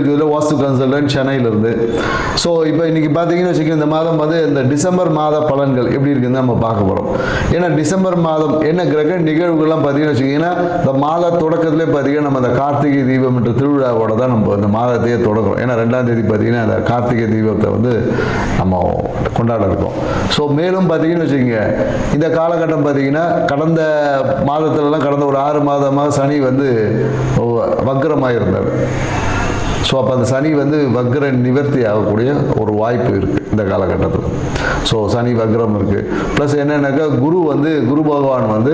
ஜோதிடர் வாஸ்து கன்சல்டன்ட் சென்னையிலிருந்து. ஸோ இப்போ இன்றைக்கி பார்த்தீங்கன்னு வச்சுக்கோங்க, இந்த மாதம் வந்து இந்த டிசம்பர் மாத பலன்கள் எப்படி இருக்குன்னு நம்ம பார்க்க போகிறோம். ஏன்னா டிசம்பர் மாதம் என்ன கிரக நிகழ்வுகள்லாம் பார்த்தீங்கன்னு வச்சுக்கிங்கன்னா, இந்த மாத தொடக்கத்திலே பார்த்தீங்கன்னா நம்ம அந்த கார்த்திகை தீபம் என்ற திருவிழாவோட தான் நம்ம இந்த மாதத்தையே தொடங்குறோம். ஏன்னா 2ஆம் தேதி பார்த்தீங்கன்னா அந்த கார்த்திகை தீபத்தை வந்து நம்ம கொண்டாட இருக்கோம். ஸோ மேலும் பார்த்தீங்கன்னு வச்சுக்கோங்க, இந்த காலகட்டம் பார்த்தீங்கன்னா கடந்த மாதத்துலலாம் கடந்த ஒரு 6 மாதமாக சனி வந்து வக்ரமாக இருந்தார். ஸோ அப்போ அந்த சனி வந்து வக்ர நிவர்த்தி ஆகக்கூடிய ஒரு வாய்ப்பு இருக்குது இந்த காலகட்டத்தில். ஸோ சனி வக்ரம் இருக்குது. ப்ளஸ் என்னென்னாக்கா குரு பகவான் வந்து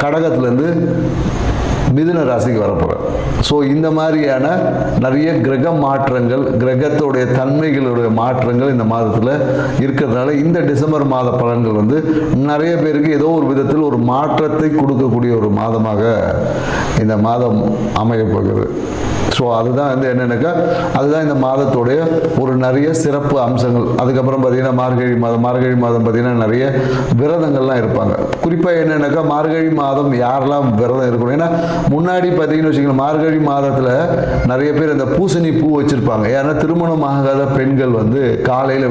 கடகத்துலேருந்து மிதுன ராசிக்கு வரப்போகிறார். ஸோ இந்த மாதிரியான நிறைய கிரக மாற்றங்கள், கிரகத்துடைய தன்மைகளுடைய மாற்றங்கள் இந்த மாதத்தில் இருக்கிறதுனால இந்த டிசம்பர் மாத பலன்கள் வந்து நிறைய பேருக்கு ஏதோ ஒரு விதத்தில் ஒரு மாற்றத்தை கொடுக்கக்கூடிய ஒரு மாதமாக இந்த மாதம் அமையப் போகிறது. ஸோ அதுதான் வந்து என்னென்னாக்கா அதுதான் இந்த மாதத்துடைய ஒரு நிறைய சிறப்பு அம்சங்கள். அதுக்கப்புறம் பார்த்தீங்கன்னா மார்கழி மாதம் பார்த்தீங்கன்னா நிறைய விரதங்கள்லாம் இருப்பாங்க. குறிப்பாக என்னென்னாக்கா மார்கழி மாதம் யாரெல்லாம் விரதம் இருக்கணும், ஏன்னா முன்னாடி பார்த்தீங்கன்னு வச்சுக்கோங்க, மார்கழி மாதத்தில் நிறைய பேர் இந்த பூசணி பூ வச்சுருப்பாங்க. ஏன்னா திருமணம் ஆகாத பெண்கள் வந்து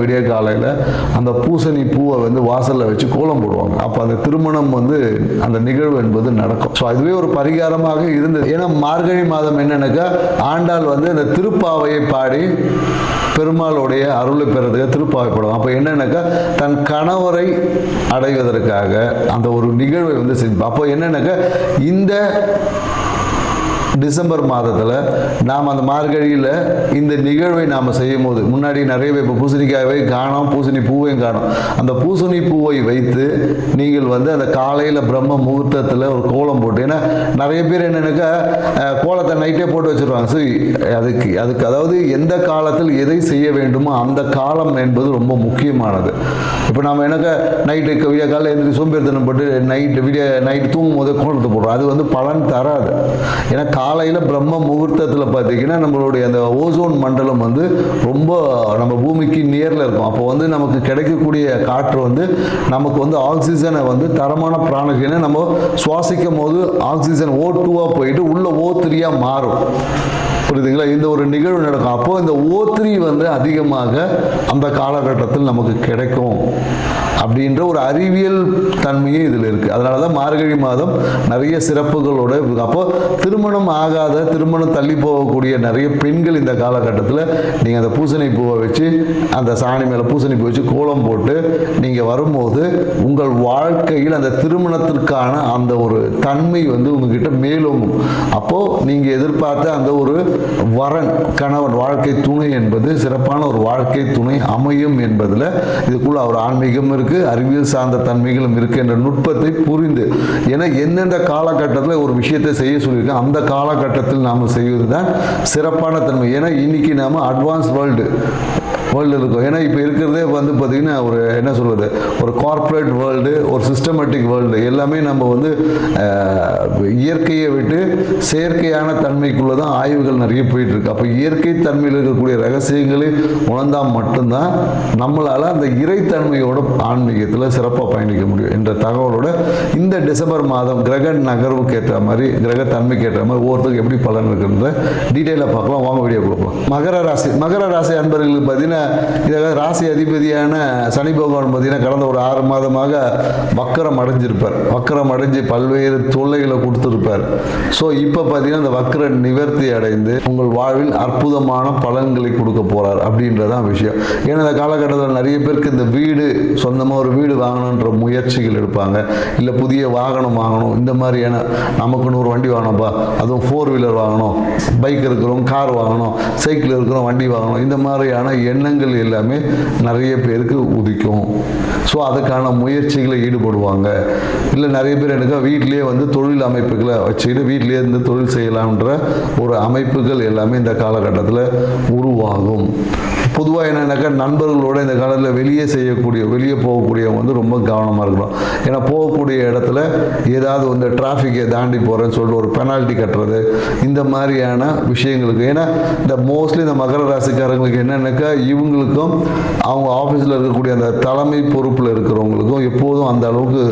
விடிய காலையில் அந்த பூசணி பூவை வந்து வாசலில் வச்சு கோலம் போடுவாங்க. அப்போ அந்த திருமணம் வந்து அந்த நிகழ்வு என்பது நடக்கும். ஸோ அதுவே ஒரு பரிகாரமாக இருந்தது. ஏன்னா மார்கழி மாதம் என்னென்னாக்கா ஆண்டாள் வந்து இந்த திருப்பாவையை பாடி பெருமாளுடைய அருளை பெறதுக்கு திருப்பாவை பாடுவாங்க. அப்போ என்னன்னாக்கா தன் கணவரை அடைவதற்காக அந்த ஒரு நிகழ்வை வந்து செஞ்சு, அப்போ என்னன்னாக்கா இந்த டிசம்பர் மாதத்தில் நாம் அந்த மார்கழியில் இந்த நிகழ்வை நாம் செய்யும் போது முன்னாடி நிறைய இப்போ பூசணிக்காயை காணோம், பூசணி பூவையும் காணும். அந்த பூசணி பூவை வைத்து நீங்கள் வந்து அந்த காலையில் பிரம்ம முகூர்த்தத்தில் ஒரு கோலம் போட்டு, ஏன்னா நிறைய பேர் என்னென்னாக்கா கோலத்தை நைட்டே போட்டு வச்சுருவாங்க. சரி, அதுக்கு அதாவது எந்த காலத்தில் எதை செய்ய வேண்டுமோ அந்த காலம் என்பது ரொம்ப முக்கியமானது. இப்போ நம்ம என்னக்கா நைட்டு விடிய காலையில் எழுந்திரி சோம்பேறித்தனம் போட்டு நைட்டு தூங்கும் போதே கோலத்தை போடுறோம். அது வந்து பலன் தராது. ஏன்னா காலையில் பிரம்ம முகூர்த்தத்தில் பார்த்தீங்கன்னா நம்மளுடைய அந்த ஓசோன் மண்டலம் வந்து ரொம்ப நம்ம பூமிக்கு நியரில் இருக்கும். அப்போ வந்து நமக்கு கிடைக்கக்கூடிய காற்று வந்து நமக்கு வந்து ஆக்சிஜனை வந்து தரமான பிராணஜனை நம்ம சுவாசிக்கும் போது ஆக்சிஜன் O2 போயிட்டு உள்ள O3 மாறும். புரியுதுங்களா? இந்த ஒரு நிகழ்வு நடக்கும். அப்போது இந்த O3 வந்து அதிகமாக அந்த காலகட்டத்தில் நமக்கு கிடைக்கும் அப்படின்ற ஒரு அறிவியல் தன்மையே இதில் இருக்குது. அதனால தான் மார்கழி மாதம் நிறைய சிறப்புகளோட. அப்போ திருமணம் தள்ளி போகக்கூடிய நிறைய பெண்கள் இந்த காலகட்டத்தில் நீங்கள் அந்த பூசணி பூவை வச்சு அந்த சாணி மேலே பூசணி பூ வச்சு கோலம் போட்டு நீங்கள் வரும்போது உங்கள் வாழ்க்கையில் அந்த திருமணத்திற்கான அந்த ஒரு தன்மை வந்து உங்ககிட்ட மேலோங்கும். அப்போது நீங்கள் எதிர்பார்த்த அந்த ஒரு வரன், கணவன், வாழ்க்கை துணை என்பது சிறப்பான ஒரு வாழ்க்கை துணை அமையும் என்பதில் இதுக்குள்ள ஒரு ஆன்மீகம் இருக்குது, அறிவியல் சார்ந்த தன்மைகளும் இருக்கு என்ற நுட்பத்தை புரிந்து, ஏன்னா எந்தெந்த காலகட்டத்தில் ஒரு விஷயத்தை செய்ய சொல்லியிருக்கோம் அந்த காலகட்டத்தில் நாம் செய்வது தான் சிறப்பான தன்மை. ஏன்னா இன்னைக்கு நாம அட்வான்ஸ் வேர்ல்டு இருக்கும். ஏன்னா இப்போ இருக்கிறதே வந்து பார்த்தீங்கன்னா ஒரு என்ன சொல்வது, ஒரு கார்ப்பரேட் வேர்ல்டு, ஒரு சிஸ்டமேட்டிக் வேர்ல்டு. எல்லாமே நம்ம வந்து இயற்கையை விட்டு செயற்கையான தன்மைக்குள்ளே தான் ஆய்வுகள் நிறைய போயிட்டு இருக்கு. அப்போ இயற்கை தன்மையில் இருக்கக்கூடிய ரகசியங்களை உணர்ந்தால் மட்டும்தான் நம்மளால் அந்த இறைத்தன்மையோட ஆன்மீகத்தில் சிறப்பாக பயணிக்க முடியும் என்ற தகவலோட இந்த டிசம்பர் மாதம் கிரக நகர்வுக்கு ஏற்ற மாதிரி, கிரக தன்மைக்கு ஏற்ற மாதிரி ஒவ்வொருத்தருக்கு எப்படி பலன் இருக்குன்ற டீட்டெயிலாக பார்க்கலாம். வாங்க வீடியோ கொடுக்கலாம். மகர ராசி அன்பர்களுக்கு பார்த்தீங்கன்னா இதாக ராசி அதிபதியான சனி பகவான் பார்த்தீங்கன்னா கடந்த ஒரு 6 மாதமாக வக்கரம் அடைஞ்சு பல்வேறு தொல்லைகளை கொடுத்துருப்பார். ஸோ இப்போ பார்த்தீங்கன்னா இந்த வக்கர நிவர்த்தி அடைந்து உங்கள் வாழ்வில் அற்புதமான பலன்களை கொடுக்க போகிறார் அப்படின்றதான் விஷயம். ஏன்னா இந்த காலகட்டத்தில் நிறைய பேருக்கு இந்த சொந்தமாக ஒரு வீடு வாங்கணுன்ற முயற்சிகள் எடுப்பாங்க. இல்லை புதிய வாகனம் வாங்கணும், இந்த மாதிரியான நமக்குன்னு ஒரு வண்டி வாங்கணும்ப்பா, அதுவும் 4 வீலர் வாங்கணும், பைக் இருக்கிறவங்க கார் வாங்கணும், சைக்கிள் இருக்கிறவங்க வண்டி வாங்கணும், இந்த மாதிரியான எண்ணங்கள் எல்லாமே நிறைய பேருக்கு உதிக்கும். ஸோ அதுக்கான முயற்சிகளை ஈடுபடுவாங்க. இல்லை நிறைய பேர் எனக்கு வீட்டிலேயே வந்து தொழில் அமைப்புகளை வச்சுக்கிட்டு வீட்டிலேயே இருந்து தொழில் செய்யலாம்ன்ற ஒரு அமைப்புகள் எல்லாமே இந்த காலகட்டத்தில் உருவாகும். பொதுவாக என்னென்னாக்கா நண்பர்களோட இந்த காலத்தில் வெளியே போகக்கூடியவங்க வந்து ரொம்ப கவனமாக இருக்கணும். ஏன்னா போகக்கூடிய இடத்துல ஏதாவது வந்து டிராஃபிக்கை தாண்டி போகிறேன்னு சொல்லிட்டு ஒரு பெனால்ட்டி கட்டுறது, இந்த மாதிரியான விஷயங்களுக்கு. ஏன்னா இந்த மோஸ்ட்லி இந்த மகர ராசிக்காரங்களுக்கு என்னென்னாக்கா இவங்களுக்கும் அவங்க ஆஃபீஸில் இருக்கக்கூடிய அந்த தலைமை பொறுப்பில் இருக்கிறவங்களுக்கும் எப்போதும் அந்த அளவுக்கு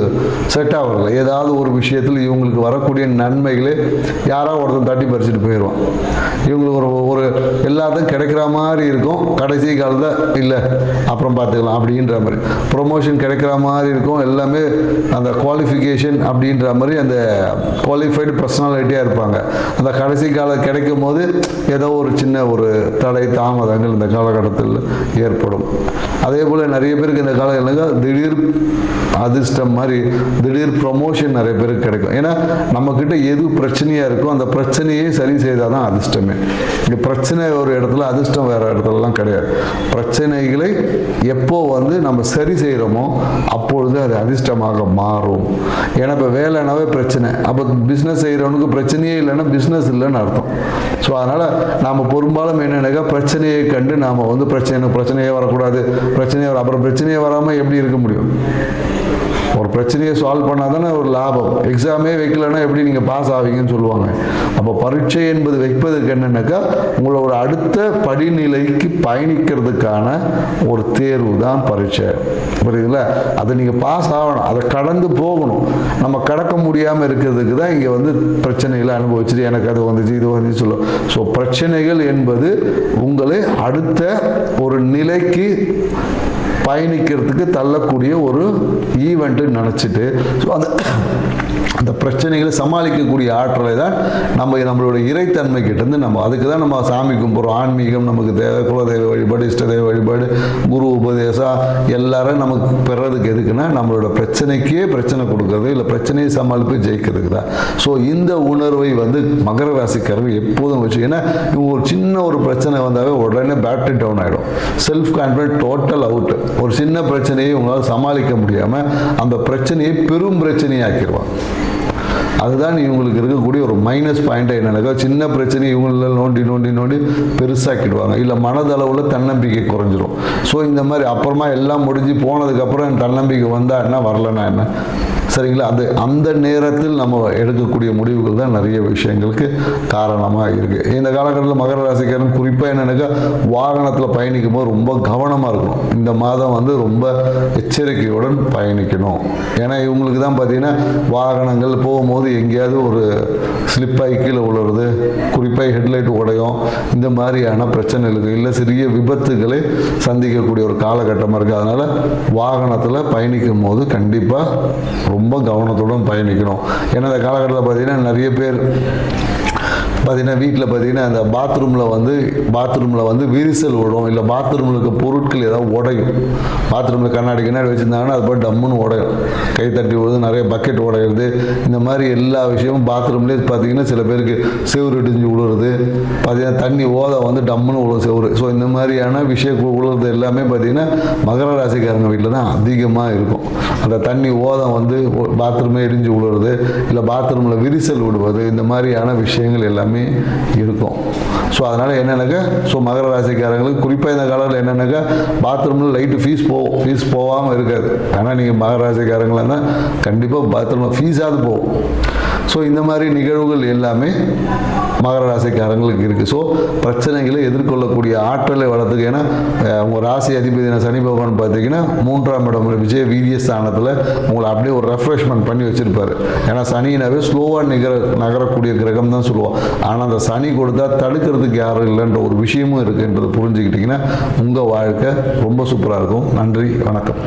செட் ஆகலை. ஏதாவது ஒரு விஷயத்தில் இவங்களுக்கு வரக்கூடிய நன்மைகளே யாராவது ஒருத்தர் தட்டி பறிச்சுட்டு போயிடுவான். இவங்களுக்கு ஒரு எல்லாத்துக்கும் கிடைக்கிற மாதிரி இருக்கும், கடைசி காலத்தில் இல்லை அப்புறம் பார்த்துக்கலாம் அப்படின்ற மாதிரி. ப்ரொமோஷன் கிடைக்கிற மாதிரி இருக்கும், எல்லாமே அந்த குவாலிஃபிகேஷன் அப்படின்ற மாதிரி அந்த குவாலிஃபைடு பர்சனாலிட்டியாக இருப்பாங்க. அந்த கடைசி காலம் கிடைக்கும் போது ஏதோ ஒரு சின்ன ஒரு தடை தாமதங்கள் இந்த காலகட்டத்தில் ஏற்படும். அதே போல் நிறைய பேருக்கு இந்த காலகட்டத்தில் திடீர் அதிர்ஷ்டம் மாதிரி திடீர் ப்ரொமோஷன் நிறைய பேருக்கு கிடைக்கும். ஏன்னா நம்மக்கிட்ட எது பிரச்சனையாக இருக்கோ அந்த பிரச்சனையே சரி செய்தால் தான் அதிர்ஷ்டமே. இங்கே பிரச்சனை ஒரு இடத்துல, அதிர்ஷ்டம் வேறு இடத்துலலாம் கிடையாது. பிரச்சனைகளை எப்போ வந்து நம்ம சரி செய்கிறோமோ அப்பொழுது அது அதிர்ஷ்டமாக மாறும். ஏன்னா இப்போ வேலைனாவே பிரச்சனை, அப்போ பிஸ்னஸ் செய்கிறவனுக்கு பிரச்சனையே இல்லைன்னா பிஸ்னஸ் இல்லைன்னு அர்த்தம். ஸோ அதனால் நாம் பெரும்பாலும் என்னென்னாக்கா பிரச்சனையை கண்டு நாம் வந்து பிரச்சனையே வரக்கூடாது, அப்புறம் பிரச்சனையே வராமல் எப்படி இருக்க முடியும்? ஒரு பிரச்சனையை சால்வ் பண்ணால் தானே ஒரு லாபம். எக்ஸாமே வைக்கலன்னா எப்படி நீங்கள் பாஸ் ஆவீங்கன்னு சொல்லுவாங்க. அப்போ பரீட்சை என்பது வைப்பதற்கு என்னென்னாக்கா உங்களோட அடுத்த படிநிலைக்கு பயணிக்கிறதுக்கான ஒரு தேர்வு தான் பரீட்சை. புரியுதுங்களா? அதை நீங்கள் பாஸ் ஆகணும், அதை கடந்து போகணும். நம்ம கடக்க முடியாமல் இருக்கிறதுக்கு தான் இங்கே வந்து பிரச்சனைகளை அனுபவிச்சுட்டு எனக்கு அது வந்துச்சு இது வந்துச்சு சொல்லுவோம். ஸோ பிரச்சனைகள் என்பது உங்களை அடுத்த ஒரு நிலைக்கு பயணிக்கிறதுக்கு தள்ளக்கூடிய ஒரு ஈவெண்ட்டு நினச்சிட்டு ஸோ அந்த பிரச்சனைகளை சமாளிக்கக்கூடிய ஆற்றலை தான் நம்மளுடைய இறைத்தன்மை கிட்டேருந்து அதுக்கு தான் நம்ம சாமி கும்பிட்றோம். ஆன்மீகம் நமக்கு தேவை, குலதெய்வ வழிபாடு, இஷ்டதெய்வ வழிபாடு, குரு உபதேசம் எல்லாரும் நமக்கு பெறதுக்கு எதுக்குன்னா நம்மளோட பிரச்சனைக்கே பிரச்சனை கொடுக்கறது, இல்லை பிரச்சனையை சமாளிப்பு ஜெயிக்கிறதுக்கு தான். ஸோ இந்த உணர்வை வந்து மகர ராசிக்காரர்கள் எப்போதும் வச்சு, ஏன்னா ஒரு சின்ன ஒரு பிரச்சனை வந்தாவே உடனே பேட்டரி டவுன் ஆகிடும், செல்ஃப் கான்ஃபிடன்ஸ் டோட்டல் அவுட்டு. ஒரு சின்ன பிரச்சனையை உங்களால் சமாளிக்க முடியாமல் அந்த பிரச்சனையை பெரும் பிரச்சனையாக்கிடுவான். அதுதான் இவங்களுக்கு இருக்கக்கூடிய ஒரு மைனஸ் பாயிண்ட். என்னன்னாக்கா சின்ன பிரச்சனை இவங்கள நோண்டி பெருசாக்கிடுவாங்க, இல்லை மனதளவில் தன்னம்பிக்கை குறைஞ்சிரும். ஸோ இந்த மாதிரி அப்புறமா எல்லாம் முடிஞ்சு போனதுக்கப்புறம் தன்னம்பிக்கை வந்தால் என்ன, வரலன்னா என்ன, சரிங்களா? அந்த நேரத்தில் நம்ம எடுக்கக்கூடிய முடிவுகள் தான் நிறைய விஷயங்களுக்கு காரணமாக இருக்குது. இந்த காலகட்டத்தில் மகர ராசிக்காரன் குறிப்பாக என்னென்னாக்கா வாகனத்தில் பயணிக்கும் போது ரொம்ப கவனமாக இருக்கணும். இந்த மாதம் வந்து ரொம்ப எச்சரிக்கையுடன் பயணிக்கணும். ஏன்னா இவங்களுக்கு தான் பார்த்தீங்கன்னா வாகனங்கள் போகும்போது எங்கேயாவது ஒரு ஸ்லிப்பாகி கீழே விழுறது, குறிப்பாக ஹெட்லைட் உடையும், இந்த மாதிரியான பிரச்சனைகளுக்கு இல்லை சிறிய விபத்துகளை சந்திக்கக்கூடிய ஒரு காலகட்டமாக இருக்குது. அதனால் வாகனத்தில் பயணிக்கும் போது கண்டிப்பாக ரொம்ப கவனத்துடன் பயணிக்கணும். ஏன்னா இந்த காலகட்டத்தில் பார்த்தீங்கன்னா நிறைய பேர் பார்த்தீங்கன்னா வீட்டில் பார்த்தீங்கன்னா அந்த பாத்ரூமில் வந்து விரிசல் விடும், இல்லை பாத்ரூமில் இருக்க பொருட்கள் ஏதாவது உடையும். பாத்ரூமில் கண்ணாடி வச்சுருந்தாங்கன்னா அது போய் டம்முன்னு உடையும், கை தட்டி விடுறது, நிறைய பக்கெட் உடையிறது, இந்த மாதிரி எல்லா விஷயமும் பாத்ரூம்லேயே பார்த்தீங்கன்னா சில பேருக்கு செவுறு இடிஞ்சு விழுறது, பார்த்தீங்கன்னா தண்ணி ஓதை வந்து டம்முன்னு விழும் செவுறு. ஸோ இந்த மாதிரியான விஷயம் விழுறது எல்லாமே பார்த்தீங்கன்னா மகர ராசிக்காரங்க வீட்டில் தான் அதிகமாக இருக்கும். அந்த தண்ணி ஓதம் வந்து பாத்ரூமே இடிஞ்சு விழுறது, இல்லை பாத்ரூமில் விரிசல் விடுவது, இந்த மாதிரியான விஷயங்கள் எல்லாமே இருக்கும். ஸோ அதனால் என்னென்னாக்கா மகர ராசிக்காரங்களுக்கு குறிப்பாக இந்த காலத்தில் என்னென்னாக்கா பாத்ரூமில் லைட்டு ஃபீஸ் போகாமல் இருக்காது. ஆனால் நீங்கள் மகர ராசிக்காரங்களாக இருந்தால் கண்டிப்பாக பாத்ரூமில் ஃபீஸாவது போகும். ஸோ இந்த மாதிரி நிகழ்வுகள் எல்லாமே மகர ராசிக்காரங்களுக்கு இருக்குது. ஸோ பிரச்சனைகளை எதிர்கொள்ளக்கூடிய ஆற்றலை வளர்த்துக்கு, ஏன்னா உங்கள் ராசி அதிபதியான சனி பகவான் பார்த்தீங்கன்னா 3ஆம் இடம் விஜய வீரிய ஸ்தானத்தில் உங்களை அப்படியே ஒரு ரெஃப்ரெஷ்மெண்ட் பண்ணி வச்சுருப்பார். ஏன்னா சனினாவே ஸ்லோவாக நகரக்கூடிய கிரகம் தான் சொல்லுவோம். ஆனால் அந்த சனி கொடுத்தா தடுக்கிறதுக்கு யாரும் இல்லைன்ற ஒரு விஷயமும் இருக்குன்றது புரிஞ்சுக்கிட்டிங்கன்னா உங்கள் வாழ்க்கை ரொம்ப சூப்பராக இருக்கும். நன்றி, வணக்கம்.